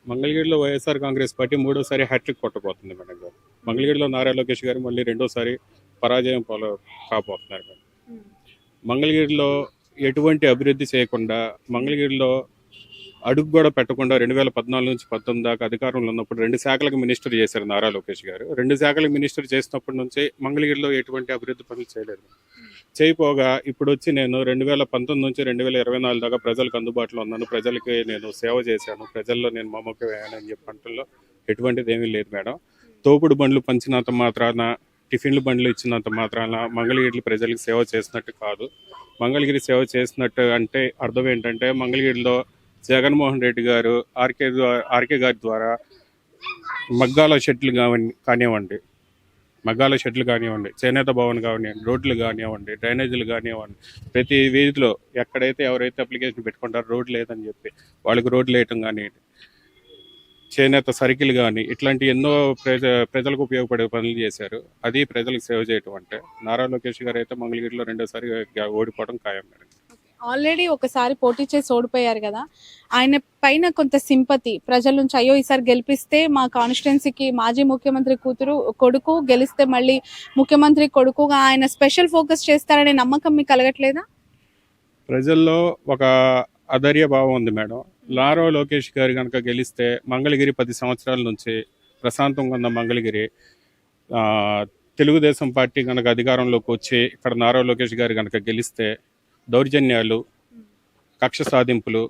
మంగళగిరిలో వైఎస్ఆర్ కాంగ్రెస్ పార్టీ మూడోసారి hat trick కొట్టబోతుంది madam గారు. మంగళగిరిలో నారా లోకేష్ గారు మళ్ళీ రెండోసారి పరాజయం కాబోతున్నారు మేడం. మంగళగిరిలో ఎటువంటి అభివృద్ధి చేయకుండా, మంగళగిరిలో అడుగు కూడా పెట్టకుండా 2014 నుంచి 19 దాకా అధికారంలో ఉన్నప్పుడు 2 శాఖలకు మినిస్టర్ చేశారు నారా లోకేష్ గారు. 2 శాఖలకు మినిస్టర్ చేసినప్పటి నుంచి మంగళగిరిలో ఎటువంటి అభివృద్ధి పనులు చేయలేదు. చేయపోగా ఇప్పుడు వచ్చి నేను 2019 నుంచి 2024 దాకా ప్రజలకు అందుబాటులో ఉన్నాను, ప్రజలకి నేను సేవ చేశాను, ప్రజల్లో నేను మమకమయ్యానని చెప్పంటల్లో ఎటువంటిది ఏమీ లేదు మేడం. తోపుడు బండ్లు పంచినంత మాత్రాన, టిఫిన్లు బండ్లు ఇచ్చినంత మాత్రాన మంగళగిరి ప్రజలకు సేవ చేసినట్టు కాదు. మంగళగిరి సేవ చేసినట్టు అంటే అర్థం ఏంటంటే, మంగళగిరిలో జగన్మోహన్ రెడ్డి గారు ఆర్కే గారి ద్వారా మగ్గాల షెడ్లు కానివ్వండి, చేనేత భవన్ కానివ్వండి, రోడ్లు కానివ్వండి, డ్రైనేజీలు కానివ్వండి, ప్రతి వీధిలో ఎక్కడైతే ఎవరైతే అప్లికేషన్ పెట్టుకుంటారో రోడ్లు లేదని చెప్పి వాళ్ళకి రోడ్లు వేయటం కానివ్వండి, చేనేత సర్కిల్ కానీ ఇట్లాంటి ఎన్నో ప్రజలకు ఉపయోగపడే పనులు చేశారు. అది ప్రజలకు సేవ చేయటం అంటే. నారా లోకేష్ గారు అయితే మంగళగిరిలో రెండోసారి ఓడిపోవడం ఖాయం మేడం. ఆల్రెడీ ఒకసారి పోటీ చేసి ఓడిపోయారు కదా, ఆయన పైన కొంత సింపతి ప్రజల నుంచి, అయ్యో ఈసారి గెలిపిస్తే మా కాన్స్టిట్యున్సీకి మాజీ ముఖ్యమంత్రి కొడుకు గెలిస్తే మళ్ళీ ముఖ్యమంత్రి కొడుకుగా ఆయన స్పెషల్ ఫోకస్ చేస్తారనే నమ్మకం మీకు కలగట్లేదా? ప్రజల్లో ఒక అధైర్య భావం ఉంది మేడం. నారా లోకేష్ గారు కనుక గెలిస్తే మంగళగిరి 10 సంవత్సరాల నుంచి ప్రశాంతంగా ఉన్న మంగళగిరి, తెలుగుదేశం పార్టీ కనుక అధికారంలోకి వచ్చి ఇక్కడ నారా లోకేష్ గారు కనుక గెలిస్తే దౌర్జన్యాలు, కక్ష సాధింపులు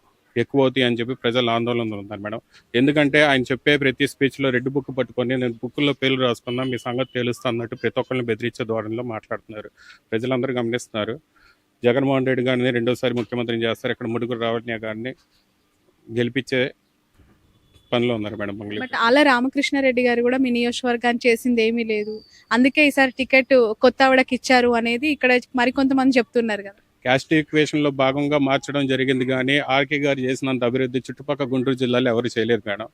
ఎక్కువ అవుతాయి అని చెప్పి ప్రజలు ఆందోళనలో ఉన్నారు మేడం. ఎందుకంటే ఆయన చెప్పే ప్రతి స్పీచ్లో రెడ్ బుక్ పట్టుకొని నేను బుక్కుల్లో పేర్లు రాసుకున్నా మీ సంగతి తెలుస్తా అన్నట్టు ప్రతి ఒక్కరిని బెదిరించే ధోరణిలో మాట్లాడుతున్నారు. ప్రజలందరూ గమనిస్తున్నారు. జగన్మోహన్ రెడ్డి గారిని రెండోసారి ముఖ్యమంత్రిని చేస్తారు, ఇక్కడ ముడుగురు రావణ్య గారిని గెలిపించే పనిలో ఉన్నారు మేడం. బట్ ఆల రామకృష్ణారెడ్డి గారు కూడా మీ నియోజకవర్గాన్ని చేసింది ఏమీ లేదు, అందుకే ఈసారి టికెట్ కొత్త ఆవిడకి ఇచ్చారు అనేది ఇక్కడ మరికొంతమంది చెప్తున్నారు కదా. క్యాస్ట్ ఈక్వేషన్ లో భాగంగా మార్చడం జరిగింది, కానీ ఆర్కే గారు చేసినంత అభివృద్ధి చుట్టుపక్కల గుంటూరు జిల్లాలో ఎవరు చేయలేదు మేడం.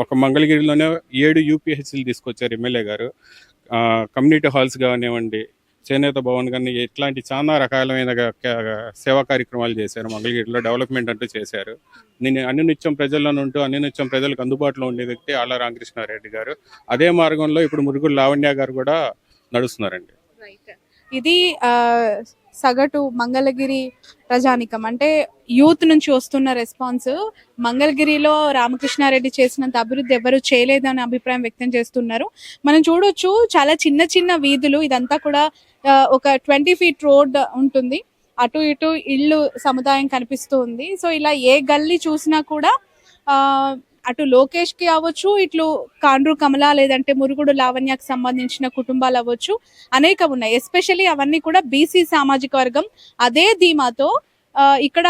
ఒక మంగళగిరిలోనే 7 యూపీహెచ్సీలు తీసుకొచ్చారు ఎమ్మెల్యే గారు. కమ్యూనిటీ హాల్స్ కానివ్వండి, చేనేత భవన్ కానీ ఇట్లాంటి చాలా రకాలైన సేవా కార్యక్రమాలు చేశారు. మంగళగిరిలో డెవలప్మెంట్ అంటూ చేశారు. నేను అన్ని ప్రజల్లో ఉంటూ అన్ని ప్రజలకు అందుబాటులో ఉండే వ్యక్తి ఆళ్ళ రామకృష్ణారెడ్డి గారు. అదే మార్గంలో ఇప్పుడు మురుగురు లావణ్య గారు కూడా నడుస్తున్నారండి. ఇది సగటు మంగళగిరి ప్రజానికం అంటే యూత్ నుంచి వస్తున్న రెస్పాన్స్. మంగళగిరిలో రామకృష్ణారెడ్డి చేసినంత అభివృద్ధి ఎవరు చేయలేదని అభిప్రాయం వ్యక్తం చేస్తున్నారు. మనం చూడొచ్చు, చాలా చిన్న చిన్న వీధులు, ఇదంతా కూడా ఒక 20 feet రోడ్ ఉంటుంది, అటు ఇటు ఇళ్ళు సముదాయం కనిపిస్తూ ఉంది. సో ఇలా ఏ గల్లీ చూసినా కూడా అటు లోకేష్ కి అవ్వచ్చు, ఇట్లు కాండ్రు కమల లేదంటే మురుగుడు లావణ్యకు సంబంధించిన కుటుంబాలు అవ్వచ్చు, అనేకం ఉన్నాయి. ఎస్పెషల్లీ అవన్నీ కూడా బీసీ సామాజిక వర్గం. అదే ధీమాతో ఇక్కడ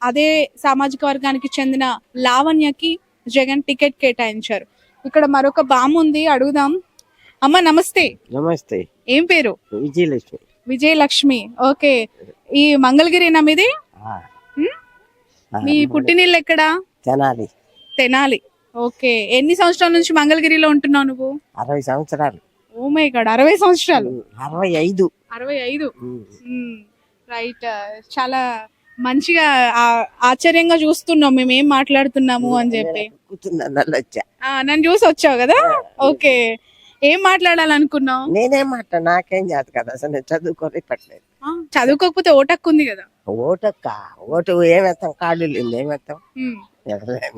అదే సామాజిక వర్గానికి చెందిన లావణ్యకి జగన్ టికెట్ కేటాయించారు. ఇక్కడ మరొక బామ్మ ఉంది, అడుగుదాం. అమ్మ నమస్తే. నమస్తే. ఏం పేరు? విజయలక్ష్మి. విజయలక్ష్మి. ఓకే, ఈ మంగళగిరినా మీది? మీ పుట్టినిల్లు ఎక్కడ? తెనాలి. తెనాలి. ఓకే, ఎన్ని సంవత్సరాల నుంచి మంగళగిరిలో ఉంటున్నావు నువ్వు? 60 సంవత్సరాలు. ఓ మై గాడ్, 60 సంవత్సరాలు. 65. రైట్. చాలా మంచిగా ఆశ్చర్యంగా చూస్తున్నాం మేము ఏం మాట్లాడుతున్నాము అని చెప్పి. నన్ను చూసి వచ్చావు కదా. ఓకే, ఏం మాట్లాడాలనుకున్నావు? నేనేం మాట్లా, నాకేం చేత కదా, అసలు నేను చదువుకోలే పట్టలేదు. చదువుకోకపోతే ఓటక్కు ఉంది కదా. ఓటు ఏమేస్తాం, కార్డు లేదు, ఏమేస్తాం,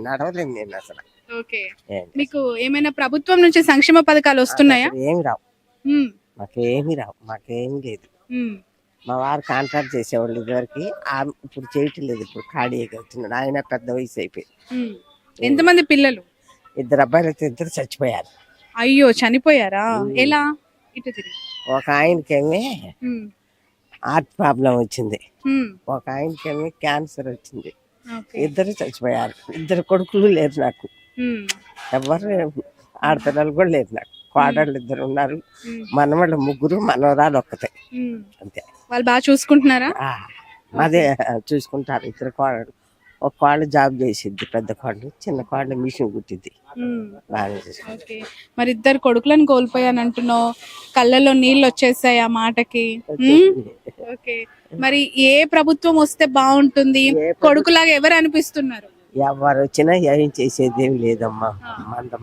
నడవలేదు నేను అసలు. ఓకే, మీకు ఏమైనా ప్రభుత్వం నుంచి సంక్షేమ పథకాలు వస్తున్నాయా? ఏమి రావు, మాకేమి రావు, మాకేం లేదు. మా వారు కాంట్రాక్ట్ చేసేవాళ్ళు ఇదివరకు, ఇప్పుడు చేయటం లేదు, ఇప్పుడు ఖాళీగా అవుతున్నాడు. ఆయన పెద్ద వయసు అయిపోయింది. ఎంతమంది పిల్లలు? 2 అబ్బాయిలు అయితే 2 చచ్చిపోయారు. అయ్యో, చనిపోయారా? ఎలా? ఇటు తిరిగి. ఒక ఆయనకేమి హార్ట్ ప్రాబ్లం వచ్చింది, ఒక ఆయనకేమి క్యాన్సర్ వచ్చింది. 2 చచ్చిపోయారు. 2 కొడుకులు లేరు నాకు, ఎవరు ఆడపిల్లలు కూడా లేరు నాకు. కోడళ్ళు 2 ఉన్నారు, మనవాళ్ళు 3, మనవరాలు 1. అంతే. వాళ్ళు బాగా చూసుకుంటున్నారా? అదే చూసుకుంటారు. 2 కోడలు, ఒక కోళ్ళు జాబ్ చేసిద్ది, పెద్ద కోళ్ళు, చిన్న కోళ్ళు మిషన్ కుట్టిద్ది. మరి 2 కొడుకులను కోల్పోయాను అంటున్నావు, కళ్ళలో నీళ్ళు వచ్చేసాయి ఆ మాటకి. ఓకే, మరి ఏ ప్రభుత్వం వస్తే బాగుంటుంది? కొడుకులాగా ఎవరు అనిపిస్తున్నారు? ఎవరు వచ్చినా ఏం చేసేది ఏం లేదమ్మా.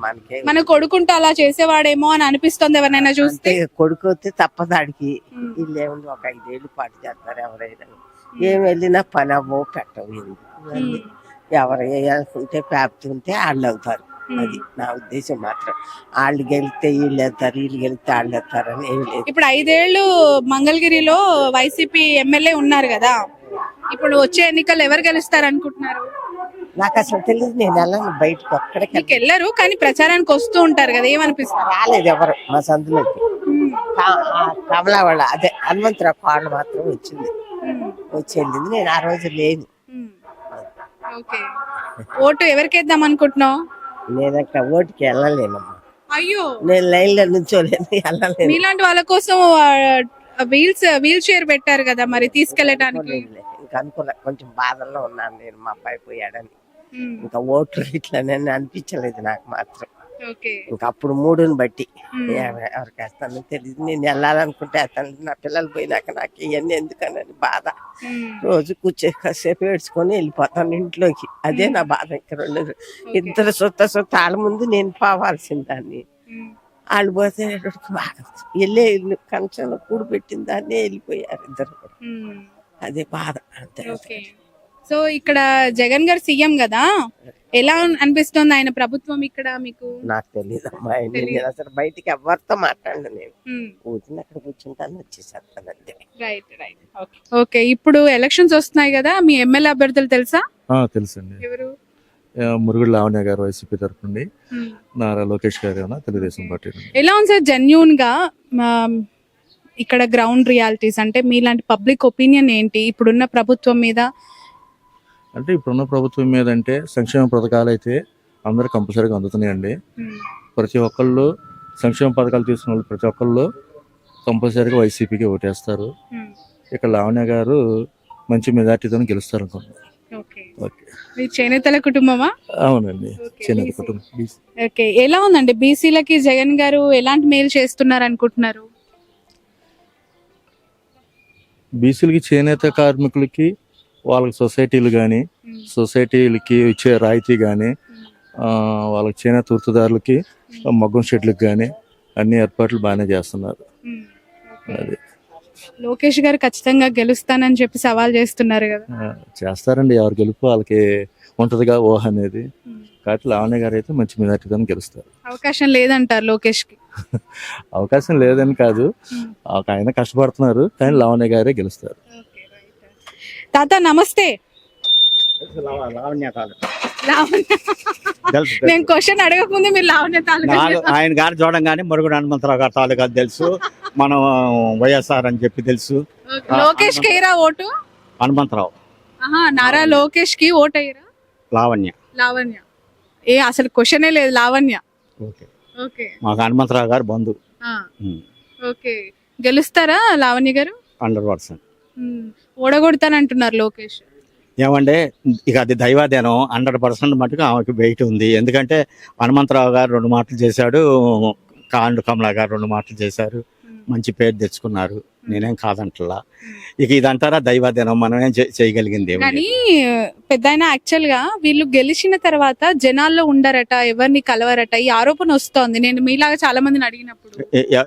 మనకే మన కొడుకుంటే అలా చేసేవాడేమో అని అనిపిస్తుంది ఎవరినైనా చూస్తే. అంటే కొడుకు వస్తే తప్పదాడికి వీళ్ళు ఏముంది ఒక 5 ఏళ్ళు పాటు చేస్తారు ఎవరైనా. ఏం వెళ్ళినా పని అవ్వవు పెట్టవు. ఎవరు వేయాలనుకుంటే ఉంటే వాళ్ళు అవుతారు. అది నా ఉద్దేశం మాత్రం. వాళ్ళు గెలిస్తే వీళ్ళు వెళ్తారు, వీళ్ళు గెలిస్తే వాళ్ళు వెళ్తారు అని ఏం లేదు. ఇప్పుడు 5 ఏళ్ళు మంగళగిరిలో వైసీపీ ఎమ్మెల్యే ఉన్నారు కదా, ఇప్పుడు వచ్చే ఎన్నికలు ఎవరు గెలుస్తారు అనుకుంటున్నారు? నాకు అసలు తెలియదు, నేను వెళ్ళను బయటకు ఒక్కడికి. మీకు వెళ్ళరు కానీ ప్రచారానికి వస్తూ ఉంటారు కదా, ఏమనిపిస్తుంది? రాలేదు ఎవరు మా సందులోకి. కమలా వాళ్ళ అదే హనుమంతరావు వాళ్ళు మాత్రం వచ్చింది, వచ్చి వెళ్ళింది. నేను ఆ రోజు లేను. ఓకే, ఓటు ఎవరికి వేద్దాం అనుకుంటున్నావు? నేను అక్కడ ఓటుకి వెళ్ళలేనమ్మా. అయ్యో, నేను లైన్ లో నుంచోలేను, వెళ్ళలేను. మీలాంటి వాళ్ళ కోసం వీల్ చైర్ పెట్టారు కదా, మరి తీసుకెళ్ళటానికి. ఇంకా అనుకున్నా, కొంచెం బాధల్లో ఉన్నాను నేను, మా అబ్బాయి పోయాడని. ఇంకా ఓట్లు ఇట్లా అనిపించలేదు నాకు మాత్రం. ఇంకా అప్పుడు మూడుని బట్టి ఎవరికి వేస్తానో తెలియదు. నేను వెళ్ళాలనుకుంటే అతను, నా పిల్లలు పోయినాక నాకు ఇవన్నీ ఎందుకని బాధ. రోజు కూర్చో కాసేపు ఏడ్చుకొని వెళ్ళిపోతాను ఇంట్లోకి. అదే నా బాధ. ఇంకా ఇద్దరు సొత్త వాళ్ళ ముందు నేను పోవాల్సిన దాన్ని, వాళ్ళు పోతే బాధ. వెళ్ళే కంచంలో కూడు పెట్టిన దాన్నే వెళ్ళిపోయారు ఇద్దరు. అదే బాధ అంతే. సో ఇక్కడ జగన్ గారు సీఎం కదా, ఎలా అనిపిస్తుంది ఆయన ప్రభుత్వం ఇక్కడ మీకు? నాకు తెలియదు అమ్మా, అసలు బయటికి ఎవరితో మాట్లాడను నేను. కూర్చుని అక్కడ కూర్చుంటాను, వచ్చేసేస్తాను అంతే. Right right. ఓకే, ఇప్పుడు ఎలక్షన్స్ వస్తున్నాయి కదా, మీ ఎమ్మెల్యే అభ్యర్థులు తెలుసా? తెలుసండి. ఎవరు? మురుగుడు లావణ్య గారు వైసీపీ తరఫు నుండి, నారా లోకేష్ గారు తెలుగుదేశం పార్టీ. ఎలా ఉంది సార్ జెన్యూన్ గా ఇక్కడ గ్రౌండ్ రియాలిటీస్, అంటే మీలాంటి పబ్లిక్ ఒపీనియన్ ఏంటి ఇప్పుడున్న ప్రభుత్వం మీద? అంటే ఇప్పుడున్న ప్రభుత్వం మీద అంటే సంక్షేమ పథకాలు అయితే అందరూ కంపల్సరీగా అందుతున్నాయండి. ప్రతి ఒక్కళ్ళు సంక్షేమ పథకాలు తీసుకున్న వాళ్ళు ప్రతి ఒక్కళ్ళు కంపల్సరీగా వైసీపీకి ఓటేస్తారు. ఇక్కడ లావణ్య గారు మంచి మెజార్టీతో గెలుస్తారు అనుకుంటున్నాను. చేనేతల కుటుంబమా? అవునండి, చేనేత కుటుంబం. ఓకే, ఎలా ఉందండి బీసీలకి జగన్ గారు ఎలాంటి మేలు చేస్తున్నారు అనుకుంటున్నారు? బీసీలకి, చేనేత కార్మికులకి వాళ్ళకి సొసైటీలు కానీ, సొసైటీలకి ఇచ్చే రాయితీ కానీ, వాళ్ళకి చేనేత వృత్తిదారులకి మగ్గం షెడ్లకు కానీ అన్ని ఏర్పాట్లు బాగానే చేస్తున్నారు. అది లోకేష్ గారు ఖచ్చితంగా గెలుస్తానని చెప్పి సవాల్ చేస్తున్నారు కదా. చేస్తారండి, ఎవరు గెలుపు వాళ్ళకి ఉంటదిగా ఊహ అనేది. కాబట్టి లావణ్య గారు అయితే మంచి మెజార్టీతో గెలుస్తారు. అవకాశం లేదంటారు లోకేష్ కి? అవకాశం లేదని కాదు, ఆయన కష్టపడుతున్నారు, కానీ లావణ్య గారే గెలుస్తారు. తాత నమస్తే. నేను క్వశ్చన్ అడగకముందే మీరు లావణ్య తాలూకా ఆయన గారు చూడంగానే మురుగుడు హనుమంతరావు గారి తాలూకా తెలుసు, మనం వైఎస్ఆర్ అని చెప్పి తెలుసు. లోకేష్ కి ఓటు? హనుమంతరావు. నారా లోకేష్ కి ఓటు అయ్యారా? లావణ్య. లావణ్య అసలు క్వశ్చనే లేదు, లావణ్య. ఓకే, మాకు హనుమంతరావు గారు బంధువు. ఓకే, గెలుస్తారా లావణ్య గారు? 100%. ఓడగొడతానంటున్నారు లోకేష్. ఏమంటే ఇక అది దైవాదేనం. 100% మటుకు ఆమెకి వెయిట్ ఉంది. ఎందుకంటే హనుమంతరావు గారు 2 మాటలు చేశాడు, కమలా గారు 2 మాటలు చేశారు, మంచి పేరు తెచ్చుకున్నారు. నేనేం కాదంటలా. ఇక ఇదంటారా దైవాదేనం, మనం ఏం చేయగలిగింది? కానీ పెద్దాయన యాక్చువల్ గా వీళ్ళు గెలిచిన తర్వాత జనాల్లో ఉండరట, ఎవరిని కలవరట, ఈ ఆరోపణ వస్తోంది. నేను మీలాగా చాలా మందిని అడిగినప్పుడు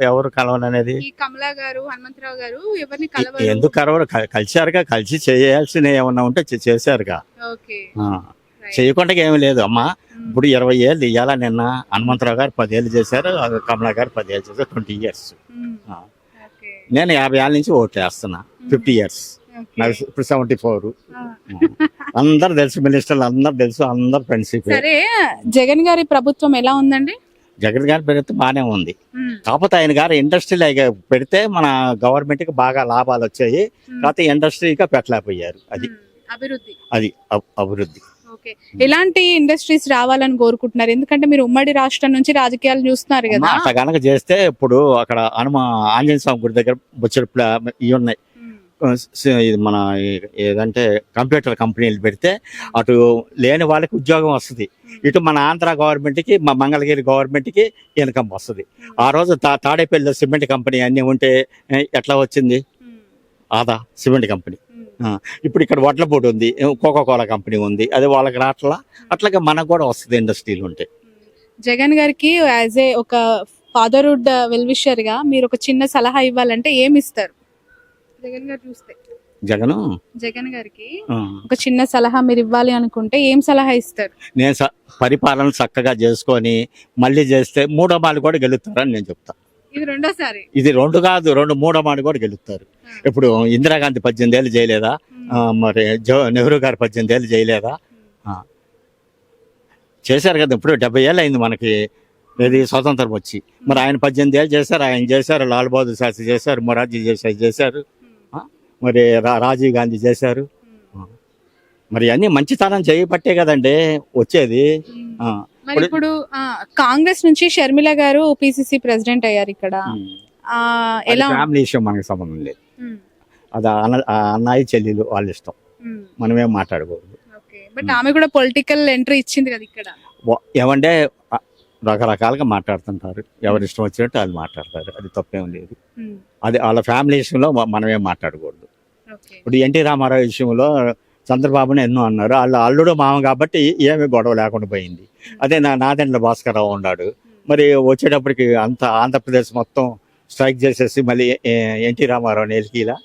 ఎవరు కలవననేది, ఈ కమలా గారు, హనుమంతరావు గారు ఎవరిని కలవరు. ఎందుకు కలవరు? కలిసారుగా, కలిసి చేయాల్సిన ఏమన్నా ఉంటే చేశారుగా. చేయకుండా ఏమి లేదు అమ్మా. ఇప్పుడు 20 ఏళ్ళు ఇయ్యాల. నిన్న హనుమంతరావు గారు 10 ఏళ్ళు చేశారు, కమలా గారు 10 ఏళ్ళు చేశారు, 20 years. నేను 50 ఏళ్ళ నుంచి ఓటు వేస్తున్నా, 50 years. నాకు ఇప్పుడు 74. అందరు తెలుసు, మినిస్టర్లు అందరు తెలుసు, అందరు ఫ్రెండ్షిప్. సరే, జగన్ గారి ప్రభుత్వం ఎలా ఉందండి? జగన్ గారు పెడితే బాగానే ఉంది. కాకపోతే ఆయన గారు ఇండస్ట్రీలో పెడితే మన గవర్నమెంట్ కి బాగా లాభాలు వచ్చాయి. కాకపోతే ఇండస్ట్రీగా పెట్టలేకపోయారు. అది అభివృద్ధి. ఎలాంటి ఇండస్ట్రీస్ రావాలని కోరుకుంటున్నారు? ఎందుకంటే మీరు ఉమ్మడి రాష్ట్రం నుంచి రాజకీయాలు చూస్తున్నారు కదా. అట్లా గనక చేస్తే ఇప్పుడు అక్కడ ఆంజనేయ స్వామి గుడి దగ్గర బొచ్చడు ఇవి ఉన్నాయి. మన ఏదంటే కంప్యూటర్ కంపెనీలు పెడితే అటు లేని వాళ్ళకి ఉద్యోగం వస్తుంది, ఇటు మన ఆంధ్ర గవర్నమెంట్ కి, మా మంగళగిరి గవర్నమెంట్ కి ఇన్కమ్ వస్తుంది. ఆ రోజు తాడేపల్లిలో సిమెంట్ కంపెనీ అన్ని ఉంటే ఎట్లా వచ్చింది ఆదా? సిమెంట్ కంపెనీ ఇప్పుడు ఇక్కడ వడ్లపూడి ఉంది, కోకోకోలా కంపెనీ ఉంది, అది వాళ్ళకి రాట్లా. అట్లాగే మనకు కూడా వస్తుంది ఇండస్ట్రీలు ఉంటే. జగన్ గారికి యాజ్ ఏ ఒక ఫాదర్హుడ్ వెల్విషర్ గా మీరు ఒక చిన్న సలహా ఇవ్వాలంటే ఏమి ఇస్తారు? జగన్ గారు చూస్తే జగన్ గారికి ఒక చిన్న సలహా మీరు ఇవ్వాలి అనుకుంటే ఏం సలహా ఇస్తారు? నేను పరిపాలన చక్కగా చేసుకొని మళ్ళీ చేస్తే 3వ మాడి కూడా గెలుస్తారని నేను చెప్తా. ఇది రెండోసారి, ఇది 2 కాదు, 3వ మాడి కూడా గెలుస్తారు. ఇప్పుడు ఇందిరాగాంధీ 18 ఏళ్ళు చేయలేదా? మరి నెహ్రూ గారు 18 ఏళ్ళు చేయలేదా? చేశారు కదా. ఇప్పుడు 70 ఏళ్ళు అయింది మనకి ఏది స్వతంత్రం వచ్చి. మరి ఆయన 18 ఏళ్ళు చేశారు, ఆయన చేశారు, లాల్ బహదూర్ శాస్త్రి చేశారు, మొరార్జీ చేశారు, మరి రాజీవ్ గాంధీ చేశారు. మరి అన్ని మంచితనం చేయబట్టే కదండి వచ్చేది. మరి ఇప్పుడు కాంగ్రెస్ నుంచి షర్మిల గారు పిసిసి ప్రెసిడెంట్ అయ్యారు ఇక్కడ. ఎలా ఫ్యామిలీ విషయం మనకి సంబంధం లేదు. అది అన్నయ్య చెల్లెలు వాళ్ళ ఇష్టం, మనమేం మాట్లాడకూడదు. బట్ ఆమె కూడా పొలిటికల్ ఎంట్రీ ఇచ్చింది కదా ఇక్కడ. ఏమంటే రకరకాలుగా మాట్లాడుతుంటారు, ఎవరి ఇష్టం వచ్చినట్టు అది మాట్లాడతారు, అది తప్పేం లేదు. అది వాళ్ళ ఫ్యామిలీ విషయంలో మనమేం మాట్లాడకూడదు. ఇప్పుడు ఎన్టీ రామారావు విషయంలో చంద్రబాబుని ఎన్నో అన్నారు, వాళ్ళ అల్లుడు మామ కాబట్టి ఏమీ గొడవ లేకుండా పోయింది. అదే నాదెండ్ల భాస్కరరావు ఉన్నాడు, మరి వచ్చేటప్పటికి అంత ఆంధ్రప్రదేశ్ మొత్తం స్ట్రైక్ చేసేసి మళ్ళీ ఎన్టీ రామారావు నేలికిలా.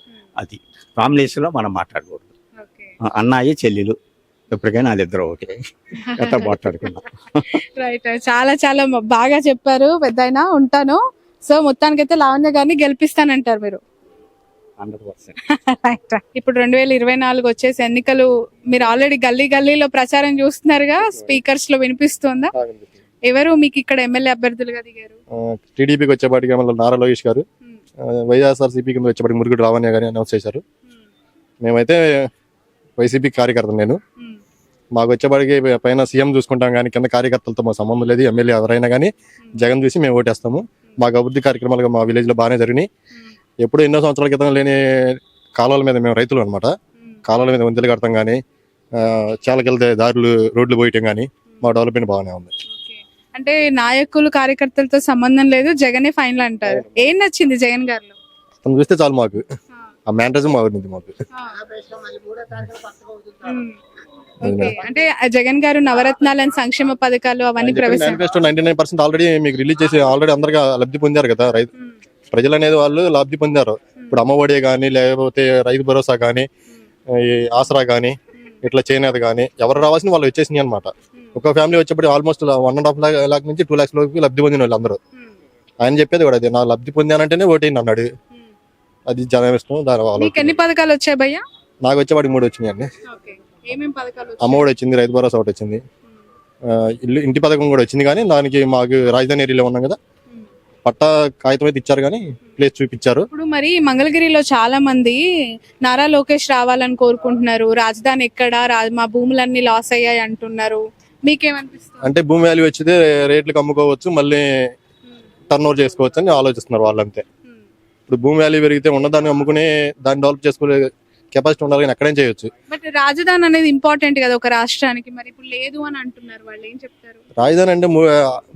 అది ఫ్యామిలీ విషయంలో మనం మాట్లాడకూడదు. అన్నయ్య చెల్లెలు ఎప్పటికైనా వాళ్ళిద్దరు ఒకటే కథ మాట్లాడుకున్నాం. రైట్, చాలా చాలా బాగా చెప్పారు పెద్దాయన. ఉంటాను. సో మొత్తానికైతే లావణ్య గారిని గెలిపిస్తానంటారు మీరు? 100%. ఇప్పుడు 2024 వచ్చేసి ఎన్నికలు, మీరు ఆల్రెడీ గల్లీ గల్లీలో ప్రచారం చూస్తున్నారుగా, స్పీకర్స్ లో వినిపిస్తుందా? ఎవరు మీకు ఇక్కడ ఎమ్మెల్యే అభ్యర్థులుగా దిగారు? టీడీపీకి వచ్చేపాటికి నారా లోకేష్ గారు, వైఎస్ఆర్సీపీ కింద వచ్చేపాటికి మురుగుడు లావణ్య గారిని అనౌన్స్ చేశారు. మేమైతే వైసీపీ కార్యకర్త, నేను మాకు వచ్చేపాటికి పైన సీఎం చూసుకుంటాం కానీ కింద కార్యకర్తలతో మా సంబంధం లేదు. ఎమ్మెల్యే ఎవరైనా కానీ జగన్ చూసి మేము ఓటేస్తాము. మాకు అభివృద్ధి కార్యక్రమాలు మా విలేజ్ లో బాగానే జరిగినాయి. ఎప్పుడో ఎన్నో సంవత్సరాల క్రితం లేని కాలువల మీద, మేము రైతులు అనమాట, కాలువల మీద వంతెలు కడతాం కానీ చాలకెళ్తే దారులు రోడ్లు పోయటం కానీ మా డెవలప్మెంట్ బాగానే ఉంది. అంటే నాయకులు కార్యకర్తలతో సంబంధం లేదు, జగనే ఫైనల్ అంటారు. ఏం నచ్చింది జగన్ గారిలో? తను చూస్తే చాలు, మాకు ఆ మ్యానరిజం బాగుంది మాకు. అంటే జగన్ గారు నవరత్నాలను, సంక్షేమ పథకాలు అవన్నీ మేనిఫెస్టో 99% ఆల్రెడీ మీకు రిలీజ్ చేసి ఆల్రెడీ అందరికీ లబ్ధి పొందారు కదా. ప్రజలు అనేది వాళ్ళు లబ్ధి పొందారు. ఇప్పుడు అమ్మఒడి కానీ, లేకపోతే రైతు భరోసా కానీ, ఆసరా కానీ, ఇట్లా చేనేత కానీ ఎవరు రావాల్సిన వాళ్ళు వచ్చేసినాయి అనమాట. ఒక ఫ్యామిలీ వచ్చేప్పటికి ఆల్మోస్ట్ 1.5 లాక్ నుంచి 2 lakhs లోకి లబ్ధి పొందిన వాళ్ళు అందరూ. ఆయన చెప్పేది కూడా అదే, నా లబ్ధి పొందానంటేనే ఓటేయండి అన్నాడు. అది జనం ఇష్టం. దాని ఎన్ని పథకాలు వచ్చాయి భయ్యా? నాకు వచ్చేవాడికి 3 వచ్చినాయండి. అమ్మఒడి వచ్చింది, రైతు భరోసా ఒకటి వచ్చింది, ఇంటి పథకం కూడా వచ్చింది. కానీ దానికి మాకు రాజధాని ఏరియాలో ఉన్నాం కదా, పట్టా కాగితం అయితే ఇచ్చారు కానీ ప్లేస్ చూపించారు. ఇప్పుడు మరి మంగళగిరిలో చాలా మంది నారా లోకేష్ రావాలని కోరుకుంటున్నారు. రాజధాని ఎక్కడ, మా భూములన్నీ లాస్ అయ్యాయి అంటున్నారు. మీకేమనిపిస్తుంది? అంటే భూమి వాల్యూ వచ్చితే రేట్లకు అమ్ముకోవచ్చు, మళ్ళీ టర్న్ ఓవర్ చేసుకోవచ్చు అని ఆలోచిస్తున్నారు వాళ్ళంతే. ఇప్పుడు భూమి వాల్యూ పెరిగితే ఉన్నదాన్ని అమ్ముకునే దాన్ని డెవలప్ చేసుకునే కెపాసిటీ ఉండాలి, కానీ ఎక్కడేం చేయొచ్చు. బట్ రాజధాని అనేది ఇంపార్టెంట్ కదా ఒక రాష్ట్రానికి, మరి ఇప్పుడు లేదు అని అంటున్నారు. వాళ్ళు ఏం చెప్తారు? రాజధాని అంటే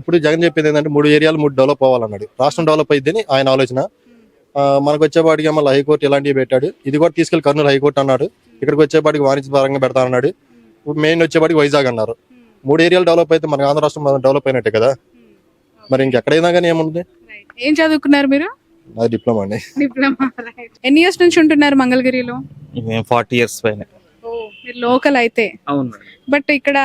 ఇప్పుడు జగన్ చెప్పేది ఏంటంటే 3 ఏరియాలు 3 డెవలప్ అవ్వాలన్నాడు. రాష్ట్రం డెవలప్ అయ్యిందని ఆయన ఆలోచన. మనకు వచ్చేపాటికి మళ్ళీ హైకోర్టు ఇలాంటివి పెట్టాడు. ఇది కూడా తీసుకెళ్లి కర్నూలు హైకోర్టు అన్నాడు. ఇక్కడికి వచ్చేపాటికి వాణిజ్య పరంగా పెడతానన్నాడు. మెయిన్ వచ్చేపాటికి వైజాగ్ అన్నారు. 3 ఏరియాలు డెవలప్ అయితే మనకి ఆంధ్ర రాష్ట్రం డెవలప్ అయినట్టే కదా. మరి ఇంకెక్కడైనా కానీ ఏముంది? ఏం చదువుకున్నారు మీరు? డిప్లొమా అండి. డిప్లొమా. ఎన్ని ఇయర్స్ నుంచి ఉంటున్నారు మంగళగిరిలో? 40 years పైన. మీరు లోకల్ అయితే. అవును. బట్ ఇక్కడ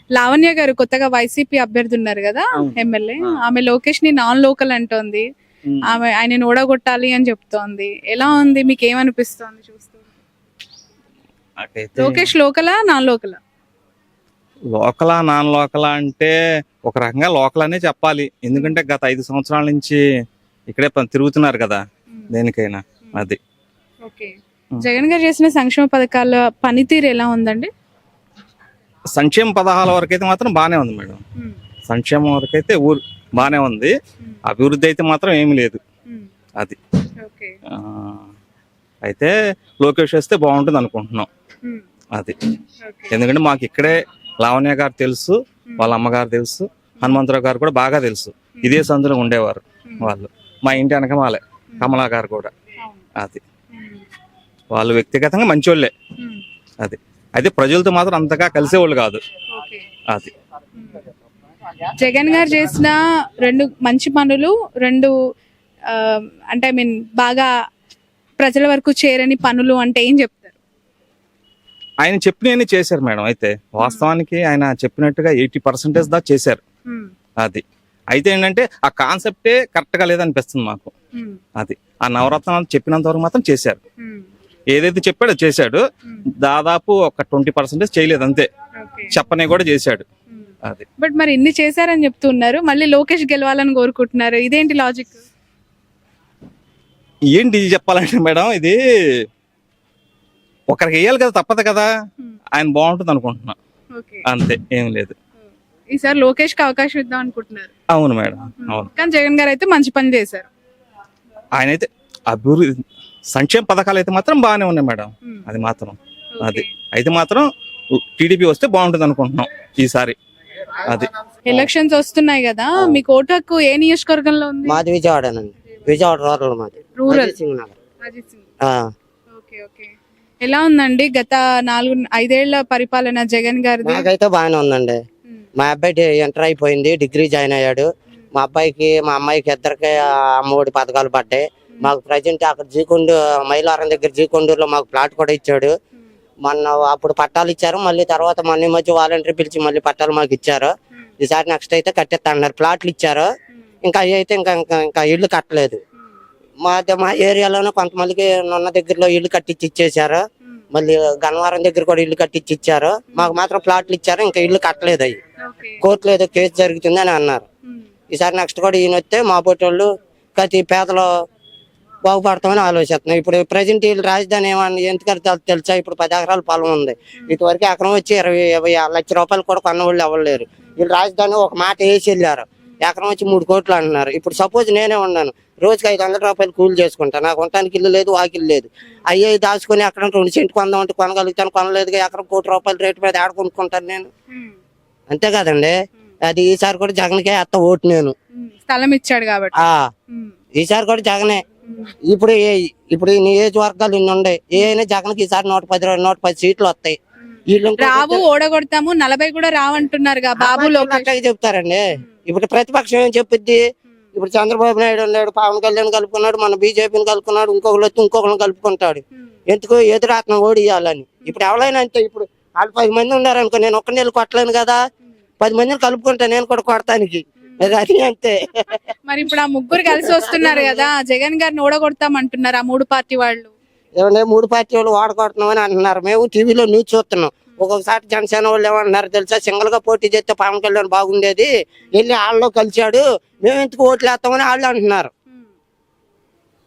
లావణ్య గారు కొత్తగా వైసీపీ అభ్యర్థి ఉన్నారు కదా ఎమ్మెల్యే, ఆమె లోకేష్ ని నాన్ లోకల్ అంటోంది. ఆమె ఆయన ఓడగొట్టాలి అని చెప్తోంది. ఎలా ఉంది, మీకు ఏమనిపిస్తోంది చూస్తూ? లోకేష్ లోకలా నాన్ లోకలా? లోకలా నాన్ లోకలా అంటే ఒక రకంగా లోకల్ అనే చెప్పాలి. ఎందుకంటే గత 5 సంవత్సరాల నుంచి ఇక్కడే తిరుగుతున్నారు కదా దేనికైనా. అది జగన్ గారు చేసిన సంక్షేమ పథకాల పనితీరు ఎలా ఉందండి? సంక్షేమ పథకాల వరకు అయితే మాత్రం బానే ఉంది మేడం. సంక్షేమం వరకు అయితే బానే ఉంది. అభివృద్ధి అయితే మాత్రం ఏమి లేదు. అది అయితే లోకేష్ వస్తే బాగుంటుంది అనుకుంటున్నాం. అది ఎందుకంటే మాకు ఇక్కడే లావణ్య గారు తెలుసు, వాళ్ళ అమ్మగారు తెలుసు, హనుమంతరావు గారు కూడా బాగా తెలుసు. ఇదే సందులో ఉండేవారు వాళ్ళు. మా ఇంటి వెనక వాళ్ళే కమలా గారు కూడా. అది వాళ్ళు వ్యక్తిగతంగా మంచోళ్ళే. అది అయితే ప్రజలతో మాత్రం అంతగా కలిసేవాళ్ళు కాదు. అది జగన్ గారు చేసిన 2 మంచి పనులు, 2 అంటే ఐ మీన్ బాగా ప్రజల వరకు చేరని పనులు అంటే ఏం చెప్తారు? ఆయన చెప్పినవన్నీ చేశారు మేడం. అయితే వాస్తవానికి ఆయన చెప్పినట్టుగా 80% దాకా చేశారు. అది అయితే ఏంటంటే ఆ కాన్సెప్టే కరెక్ట్ గా లేదనిపిస్తుంది మాకు. అది ఆ నవరత్నాలు చెప్పినంత వరకు మాత్రం చేశారు. ఏదైతే చెప్పాడో చేశాడు. దాదాపు ఒక 20% చేయలేదు అంతే. చెప్పనే కూడా చేశాడు. అది బట్ మరి ఇన్ని చేశారని చెప్తున్నారు, మళ్ళీ లోకేష్ గెలవాలని కోరుకుంటున్నారు. ఇదేంటి లాజిక్? ఏంటి చెప్పాలంటే మేడం, ఇది ఒకరికి వేయాలి కదా, తప్పదు కదా. ఆయన బాగుంటుంది అనుకుంటున్నా, అంతే, ఏం లేదు. ఈసారి లోకేష్ కి అవకాశం ఇద్దాం అనుకుంటున్నారు. అవును మేడం, అవును. కానీ జగన్ గారు అయితే మంచి పని చేశారు. ఆయన అయితే అభివృద్ధి సంక్షేమ పథకాలు అయితే మాత్రం బాగానే ఉన్నాయి మేడం. అది మాత్రం అది అయితే మాత్రం టీడీపీ వస్తే బాగుంటుంది అనుకుంటున్నాం ఈసారి. అది ఎలక్షన్స్ వస్తున్నాయి కదా, మీకు ఓటు హక్కు ఏ నియోజకవర్గంలో ఉంది? మాది విజయవాడనండి, విజయవాడ రూరల్ మాది. Rural. Ajit Singh Nagar. Okay okay. ఎలా ఉందండి గత 4-5 ఏళ్ల పరిపాలన జగన్ గారిది? నాకైతే బాగానే ఉందండి. మా అబ్బాయి ఇంటర్ అయిపోయింది, డిగ్రీ జాయిన్ అయ్యాడు. మా అబ్బాయికి మా అమ్మాయికి ఇద్దరికి అమ్మఒడి పథకాలు పడ్డాయి. మాకు ప్రజెంట్ అక్కడ మైలారం దగ్గర జీకొండూరులో మాకు ప్లాట్ కూడా ఇచ్చాడు. మొన్న అప్పుడు పట్టాలు ఇచ్చారు, మళ్ళీ తర్వాత మొన్న మధ్య వాలంటరీ పిలిచి మళ్ళీ పట్టాలు మాకు ఇచ్చారు. ఈసారి నెక్స్ట్ అయితే కట్టేస్తా అన్నారు. ప్లాట్లు ఇచ్చారు, ఇంకా అవి అయితే ఇంకా ఇల్లు కట్టలేదు. మా ఏరియాలోనే కొంతమందికి నున్న దగ్గరలో ఇల్లు కట్టించి ఇచ్చేసారు. మళ్ళీ గన్నవరం దగ్గర కూడా ఇల్లు కట్టించి ఇచ్చారు. మాకు మాత్రం ప్లాట్లు ఇచ్చారు, ఇంకా ఇల్లు కట్టలేదు. అవి కోర్టులో ఏదో కేసు జరుగుతుంది అని అన్నారు. ఈసారి నెక్స్ట్ కూడా ఈయన వస్తే మా పోటీ ప్రతి పేదలో బాగుపడతామని ఆలోచిస్తున్నాం. ఇప్పుడు ప్రజెంట్ వీళ్ళు రాజధాని ఏమన్నా ఎందుకంటే తెలుసా, ఇప్పుడు 10 ఎకరాల పొలం ఉంది. ఇటువరకు ఎకరం వచ్చి 20 లక్షల రూపాయలు కూడా కొన్నవాళ్ళు అవ్వలేరు. వీళ్ళు రాజధాని ఒక మాట వేసి వెళ్ళారు, ఎకరం వచ్చి 3 కోట్లు అంటున్నారు. ఇప్పుడు సపోజ్ నేనే ఉన్నాను, రోజుకి 500 రూపాయలు కూలి చేసుకుంటాను. నాకు ఉండటానికి ఇల్లు లేదు, వాకిల్లు లేదు. అయ్యే దాచుకుని ఎకరం 2 సెంట్లు కొందామంటే కొనగలుగుతాను, కొనలేదుగా. ఎకరం 1 కోటి రూపాయల రేటు మీద ఆడ కొనుక్కుంటాను నేను, అంతే కదండి. అది ఈసారి కూడా జగన్కే వేస్తా ఓటు నేను. స్థలం ఇచ్చాడు కాబట్టి ఈసారి కూడా జగనే. ఇప్పుడు ఈ నియోజకవర్గాలు ఇన్ని ఉన్నాయి, ఏ అయినా జగన్కి ఈసారి 110 సీట్లు వస్తాయి. రావు, ఓడగొడతాము, 40 కూడా రావంటున్నారు బాబు. చెప్తారండి. ఇప్పుడు ప్రతిపక్షం ఏం చెప్పిద్ది? ఇప్పుడు చంద్రబాబు నాయుడు ఉన్నాడు, పవన్ కళ్యాణ్ కలుపుకున్నాడు, మన బీజేపీని కలుపుకున్నాడు, ఇంకొకరిని కలుపుకుంటాడు. ఎందుకు? ఎదురాత్మ ఓడియాలని. ఇప్పుడు ఎవరైనా అంతే. ఇప్పుడు వాళ్ళు 10 మంది ఉన్నారనుకో, నేను ఒక్క నెల కొట్టలేను కదా, 10 మందిని కలుపుకుంటా నేను కూడా కొడతానికి. అది అంతే. మరి ఇప్పుడు ఆ ముగ్గురు కలిసి వస్తున్నారు కదా, జగన్ గారిని ఓడగొడతామంటున్నారు ఆ 3 పార్టీ వాళ్ళు. ఏమన్నా 3 పార్టీ వాళ్ళు ఓడగొడుతున్నామని అంటున్నారు. మేము టీవీలో న్యూస్ చూస్తున్నాం. ఒక్కొక్కసారి జనసేన వాళ్ళు ఏమంటున్నారు తెలుసా, సింగల్ గా పోటీ చేస్తే పవన్ కళ్యాణ్ బాగుండేది, వెళ్ళి వాళ్ళలో కలిశాడు, మేము ఎందుకు ఓట్లు వేస్తామని వాళ్ళు అంటున్నారు.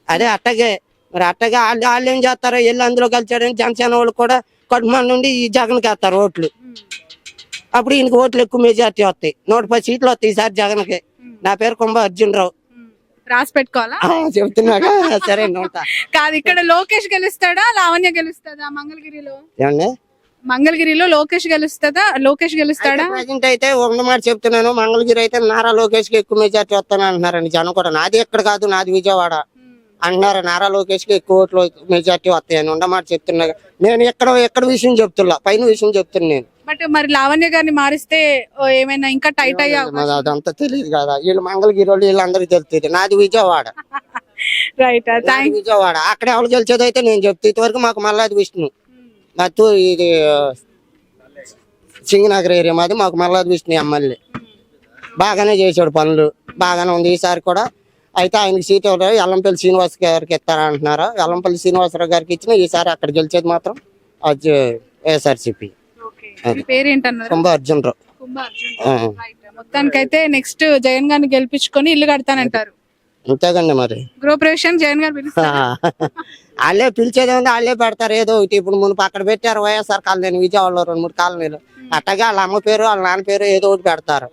అదే అట్టగే మరి అట్టగా వాళ్ళు ఏం చేస్తారో, వెళ్ళి అందులో కలిశాడని జనసేన వాళ్ళు కూడా కడుపుమంది నుండి ఈ జగన్కి వేస్తారు ఓట్లు. అప్పుడు ఈయనకి ఓట్లు ఎక్కువ మెజార్టీ వస్తాయి. 110 సీట్లు వస్తాయి ఈసారి జగన్కి. నా పేరు కుంభ అర్జున్ రావు. రాసి పెట్టుకోవాలా? చెప్తున్నాగా. సరే కాదు, ఇక్కడ లోకేష్ గెలుస్తాడా, లావణ్య గెలుస్తుందా? మంగళగిరిలో ఏమండి, మంగళగిరిలో లోకేష్ గెలుస్తాడా? ప్రజెంట్ అయితే ఒక మాట చెప్తున్నాను, మంగళగిరి అయితే నారా లోకేష్ కి ఎక్కువ మెజార్టీ వస్తాను అంటున్నారండి జనం కూడా. నాది ఎక్కడ కాదు, నాది విజయవాడ అంటున్నారు. నారా లోకేష్ కి ఎక్కువ ఓట్లు మెజార్టీ వస్తాయని ఉండమాట చెప్తున్నా. నేను ఎక్కడ విషయం చెప్తున్నా, పైన విషయం చెప్తున్నా నేను. బట్ మరి లావణ్య గారిని మారిస్తే ఏమైనా ఇంకా టైట్ అయ్యా? అదంతా తెలియదు కదా, వీళ్ళు మంగళగిరి వాళ్ళు వీళ్ళందరికీ తెలుస్తుంది. నాది విజయవాడ. రైట్, విజయవాడ. అక్కడ ఎవరు గెలిచేది అయితే నేను చెప్తే. ఇంతవరకు మాకు మల్లాది విష్ణు, మత్తు ఇది సింగనగర్ ఏరియా మాది. మాకు మల్లాది విష్ణు ఎమ్మెల్యే బాగానే చేశాడు పనులు, బాగానే ఉంది. ఈసారి కూడా అయితే ఆయనకి సీట్ ఎవరు, ఎల్లంపల్లి శ్రీనివాస్ గారికి ఇస్తారంటున్నారు. ఎల్లంపల్లి శ్రీనివాసరావు గారికి ఇచ్చిన ఈసారి అక్కడ గెలిచేది మాత్రం అది వైఎస్ఆర్సీపీ. కుంభ అర్జున్ రావు. మొత్తానికైతే నెక్స్ట్ జగన్ గారిని గెలిపించుకొని ఇల్లు కడతానంటారు. అంతేకండి. మరి గృహప్రవేశం జగన్ గారు వాళ్ళే పిలిచేది ఉంది, వాళ్ళే పెడతారు ఏదో ఒకటి. ఇప్పుడు మునుపు అక్కడ పెట్టారు వైఎస్ఆర్ కాలనీ, విజయవాడలో 2-3 కాలనీలు. అట్టగా వాళ్ళ అమ్మ పేరు వాళ్ళ నాన్న పేరు ఏదో ఒకటి పెడతారు.